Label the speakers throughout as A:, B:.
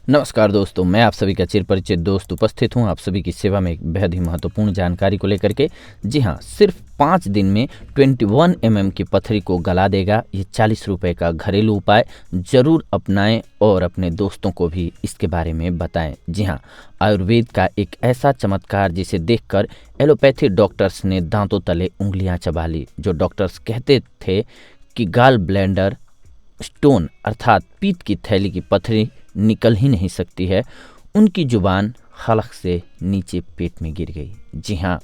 A: नमस्कार दोस्तों, मैं आप सभी का चिरपरिचित दोस्त उपस्थित हूं आप सभी की सेवा में एक बेहद ही महत्वपूर्ण जानकारी को लेकर के। जी हां, सिर्फ 5 दिन में 21 की पथरी को गला देगा ये 40 रुपए का घरेलू उपाय। ज़रूर अपनाएं और अपने दोस्तों को भी इसके बारे में बताएं। जी हां, आयुर्वेद का एक ऐसा चमत्कार जिसे देखकर एलोपैथी डॉक्टर्स ने दांतों तले उंगलियां चबा ली। जो डॉक्टर्स कहते थे कि गाल ब्लैंडर स्टोन अर्थात पीत की थैली की पथरी निकल ही नहीं सकती है, उनकी जुबान हलक से नीचे पेट में गिर गई। जी हाँ,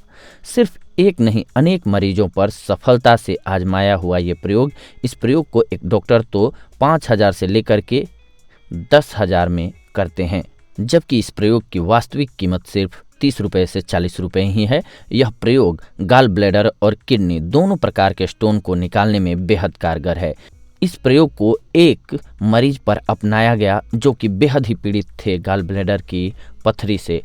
A: सिर्फ एक नहीं अनेक मरीजों पर सफलता से आजमाया हुआ ये प्रयोग। इस प्रयोग को एक डॉक्टर तो 5,000 से लेकर के 10,000 में करते हैं, जबकि इस प्रयोग की वास्तविक कीमत सिर्फ 30 रुपये से 40 रुपये ही है। यह प्रयोग गाल ब्लैडर और किडनी दोनों प्रकार के स्टोन को निकालने में बेहद कारगर है। इस प्रयोग को एक मरीज पर अपनाया गया जो कि बेहद ही पीड़ित थे गाल ब्लैडर की पथरी से।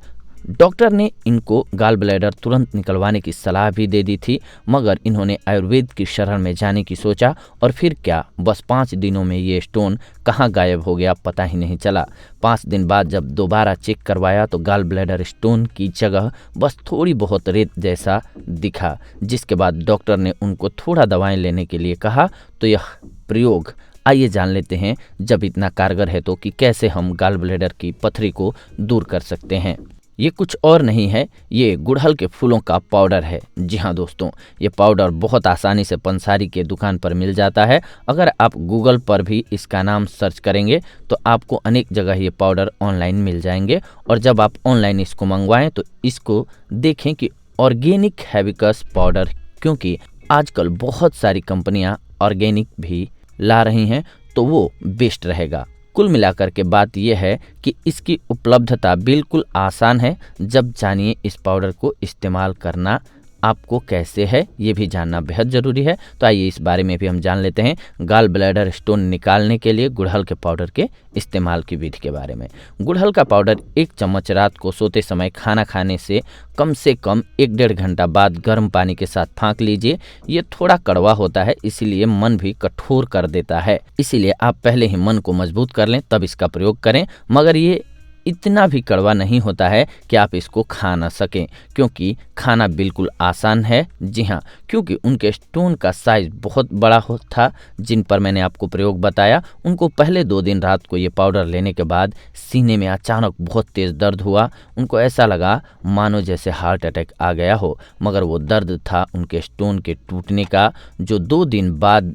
A: डॉक्टर ने इनको गाल ब्लैडर तुरंत निकलवाने की सलाह भी दे दी थी, मगर इन्होंने आयुर्वेद की शरण में जाने की सोचा और फिर क्या, बस 5 दिनों में ये स्टोन कहाँ गायब हो गया पता ही नहीं चला। 5 दिन बाद जब दोबारा चेक करवाया तो गाल ब्लैडर स्टोन की जगह बस थोड़ी बहुत रेत जैसा दिखा, जिसके बाद डॉक्टर ने उनको थोड़ा दवाएं लेने के लिए कहा। तो यह प्रयोग आइए जान लेते हैं, जब इतना कारगर है तो कि कैसे हम गाल ब्लैडर की पथरी को दूर कर सकते हैं। ये कुछ और नहीं है, ये गुड़हल के फूलों का पाउडर है। जी हाँ दोस्तों, ये पाउडर बहुत आसानी से पंसारी के दुकान पर मिल जाता है। अगर आप गूगल पर भी इसका नाम सर्च करेंगे तो आपको अनेक जगह ये पाउडर ऑनलाइन मिल जाएंगे। और जब आप ऑनलाइन इसको मंगवाएं तो इसको देखें कि ऑर्गेनिक हैबिकस पाउडर, क्योंकि आजकल बहुत सारी कंपनियां ऑर्गेनिक भी ला रही हैं तो वो बेस्ट रहेगा। कुल मिलाकर के बात यह है कि इसकी उपलब्धता बिल्कुल आसान है। जब जानिए इस पाउडर को इस्तेमाल करना आपको कैसे है, ये भी जानना बेहद ज़रूरी है। तो आइए इस बारे में भी हम जान लेते हैं गाल ब्लैडर स्टोन निकालने के लिए गुड़हल के पाउडर के इस्तेमाल की विधि के बारे में। गुड़हल का पाउडर 1 चम्मच रात को सोते समय खाना खाने से कम 1-1.5 घंटा बाद गर्म पानी के साथ फाँक लीजिए। ये थोड़ा कड़वा होता है, इसीलिए मन भी कठोर कर देता है, इसीलिए आप पहले ही मन को मजबूत कर लें तब इसका प्रयोग करें। मगर ये इतना भी कड़वा नहीं होता है कि आप इसको खा ना सकें, क्योंकि खाना बिल्कुल आसान है। जी हाँ, क्योंकि उनके स्टोन का साइज बहुत बड़ा था। जिन पर मैंने आपको प्रयोग बताया, उनको पहले 2 दिन रात को ये पाउडर लेने के बाद सीने में अचानक बहुत तेज़ दर्द हुआ। उनको ऐसा लगा मानो जैसे हार्ट अटैक आ गया हो, मगर वो दर्द था उनके स्टोन के टूटने का, जो 2 दिन बाद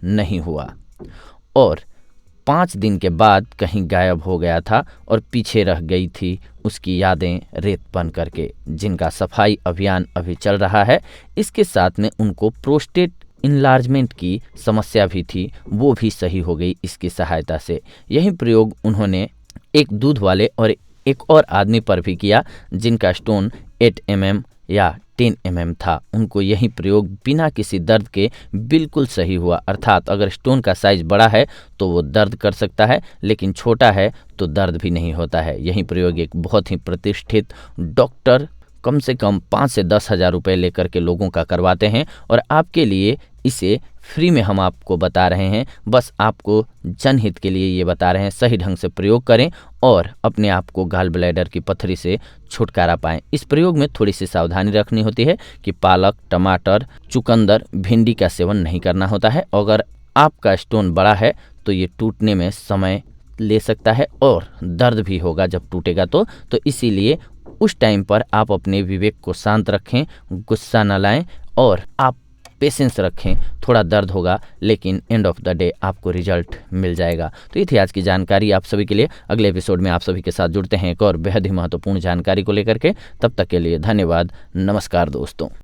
A: नहीं हुआ और 5 दिन के बाद कहीं गायब हो गया था और पीछे रह गई थी उसकी यादें रेत बन करके, जिनका सफाई अभियान अभी चल रहा है। इसके साथ में उनको प्रोस्टेट इनलार्जमेंट की समस्या भी थी, वो भी सही हो गई इसकी सहायता से। यही प्रयोग उन्होंने एक दूध वाले और एक और आदमी पर भी किया जिनका स्टोन 8 या 10 था। उनको यही प्रयोग बिना किसी दर्द के बिल्कुल सही हुआ। अर्थात अगर स्टोन का साइज बड़ा है तो वो दर्द कर सकता है, लेकिन छोटा है तो दर्द भी नहीं होता है। यही प्रयोग एक बहुत ही प्रतिष्ठित डॉक्टर कम से कम 5 से 10 हज़ार रुपये लेकर के लोगों का करवाते हैं और आपके लिए इसे फ्री में हम आपको बता रहे हैं। बस आपको जनहित के लिए ये बता रहे हैं, सही ढंग से प्रयोग करें और अपने आप को गाल ब्लैडर की पथरी से छुटकारा पाएं। इस प्रयोग में थोड़ी सी सावधानी रखनी होती है कि पालक, टमाटर, चुकंदर, भिंडी का सेवन नहीं करना होता है। अगर आपका स्टोन बड़ा है तो ये टूटने में समय ले सकता है और दर्द भी होगा जब टूटेगा तो इसीलिए उस टाइम पर आप अपने विवेक को शांत रखें, गुस्सा न लाएं और आप पेशेंस रखें। थोड़ा दर्द होगा लेकिन एंड ऑफ द डे आपको रिजल्ट मिल जाएगा। तो ये थी आज की जानकारी आप सभी के लिए। अगले एपिसोड में आप सभी के साथ जुड़ते हैं एक और बेहद ही महत्वपूर्ण जानकारी को लेकर के। तब तक के लिए धन्यवाद। नमस्कार दोस्तों।